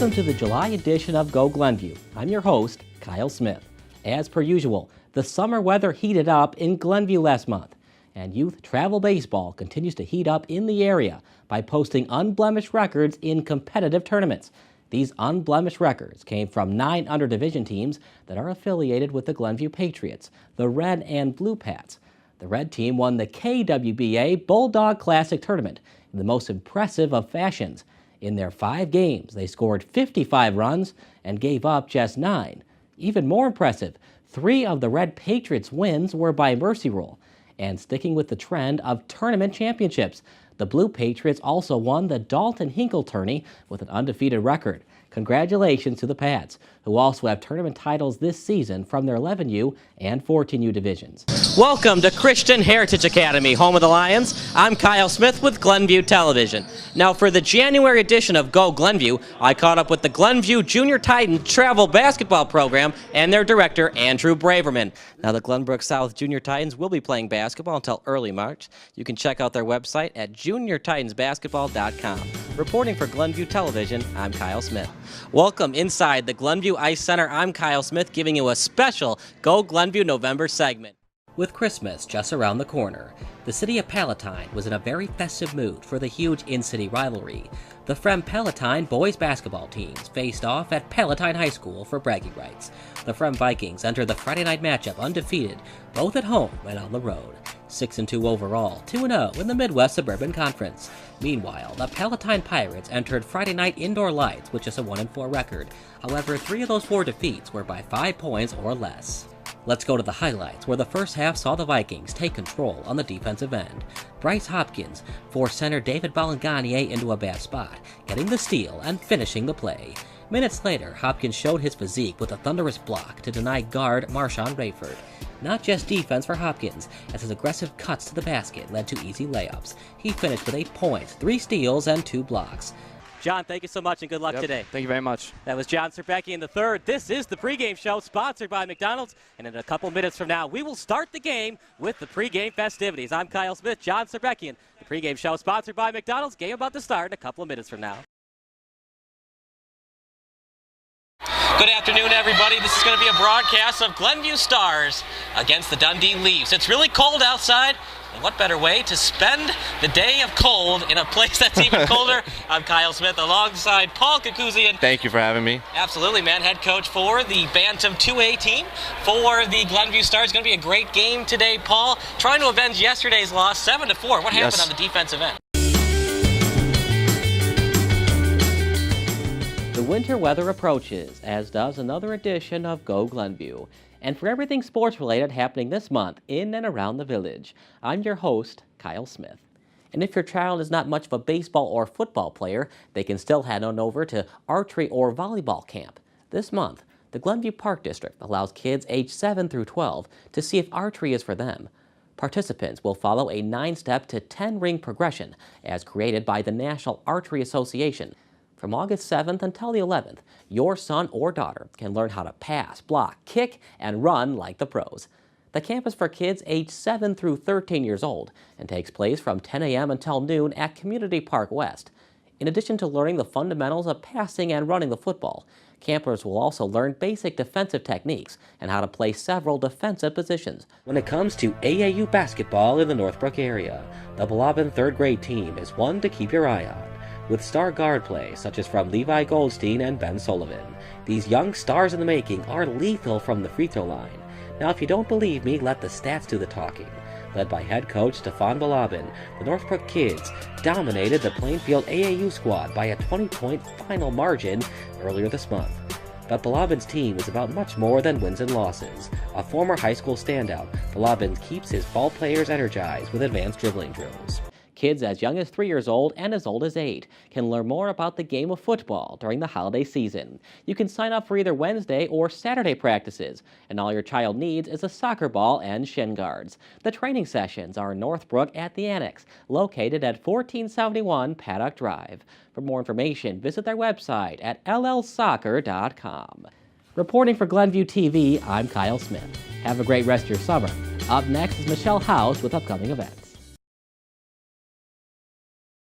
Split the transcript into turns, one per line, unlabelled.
Welcome to the July edition of Go Glenview. I'm your host, Kyle Smith. As per usual, the summer weather heated up in Glenview last month, and youth travel baseball continues to heat up in the area by posting unblemished records in competitive tournaments. These unblemished records came from 9 under-division teams that are affiliated with the Glenview Patriots, the Red and Blue Pats. The Red team won the KWBJ Bulldog Classic Tournament in the most impressive of fashions. In their 5 games, they scored 55 runs and gave up just 9. Even more impressive, 3 of the Red Patriots' wins were by mercy rule. And sticking with the trend of tournament championships, the Blue Patriots also won the Dalton Hinkle tourney with an undefeated record. Congratulations to the Pats, who also have tournament titles this season from their 11U and 14U divisions. Welcome to Christian Heritage Academy, home of the Lions. I'm Kyle Smith with Glenview Television. Now, for the January edition of Go Glenview, I caught up with the Glenview Junior Titans travel basketball program and their director, Andrew Braverman. Now, the Glenbrook South Junior Titans will be playing basketball until early March. You can check out their website at juniortitansbasketball.com. Reporting for Glenview Television, I'm Kyle Smith. Welcome inside the Glenview Ice Center. I'm Kyle Smith giving you a special Go Glenview November segment. With Christmas just around the corner, the city of Palatine was in a very festive mood for the huge in-city rivalry. The Frem Palatine boys basketball teams faced off at Palatine High School for bragging rights. The Frem Vikings entered the Friday night matchup undefeated, both at home and on the road. 6-2 overall, 2-0 in the Midwest Suburban Conference. Meanwhile, the Palatine Pirates entered Friday night indoor lights with just a 1-4 record. However, 3 of those 4 defeats were by 5 points or less. Let's go to the highlights, where the first half saw the Vikings take control on the defensive end. Bryce Hopkins forced center David Ballanganier into a bad spot, getting the steal and finishing the play. Minutes later, Hopkins showed his physique with a thunderous block to deny guard Marshawn Rayford. Not just defense for Hopkins, as his aggressive cuts to the basket led to easy layups. He finished with 8 points, 3 steals, and 2 blocks. John, thank you so much and good luck today.
Thank you very much.
That was John Serpecki in the third. This is the pregame show sponsored by McDonald's. And in a couple minutes from now, we will start the game with the pregame festivities. I'm Kyle Smith, John Serpecki, and the pregame show sponsored by McDonald's. Game about to start in a couple of minutes from now. Good afternoon, everybody. This is going to be a broadcast of Glenview Stars against the Dundee Leafs. It's really cold outside. And what better way to spend the day of cold in a place that's even colder? I'm Kyle Smith alongside Paul Kakuzian.
Thank you for having me.
Absolutely, man. Head coach for the Bantam 2A team for the Glenview Stars. It's going to be a great game today, Paul. Trying to avenge yesterday's loss, 7-4. What happened on the defensive end? The winter weather approaches, as does another edition of Go Glenview. And for everything sports-related happening this month in and around the village, I'm your host, Kyle Smith. And if your child is not much of a baseball or football player, they can still head on over to archery or volleyball camp. This month, the Glenview Park District allows kids aged 7 through 12 to see if archery is for them. Participants will follow a 9-step to 10-ring progression as created by the National Archery Association. From August 7th until the 11th, your son or daughter can learn how to pass, block, kick, and run like the pros. The camp is for kids aged 7 through 13 years old and takes place from 10 a.m. until noon at Community Park West. In addition to learning the fundamentals of passing and running the football, campers will also learn basic defensive techniques and how to play several defensive positions. When it comes to AAU basketball in the Northbrook area, the Balaban 3rd grade team is one to keep your eye on. With star guard play such as from Levi Goldstein and Ben Sullivan. These young stars in the making are lethal from the free throw line. Now, if you don't believe me, let the stats do the talking. Led by head coach Stefan Balabin, the Northbrook Kids dominated the Plainfield AAU squad by a 20-point final margin earlier this month. But Balabin's team is about much more than wins and losses. A former high school standout, Balabin keeps his ball players energized with advanced dribbling drills. Kids as young as 3 years old and as old as 8 can learn more about the game of football during the holiday season. You can sign up for either Wednesday or Saturday practices, and all your child needs is a soccer ball and shin guards. The training sessions are in Northbrook at the Annex, located at 1471 Paddock Drive. For more information, visit their website at llsoccer.com. Reporting for Glenview TV, I'm Kyle Smith. Have a great rest of your summer. Up next is Michelle House with upcoming events.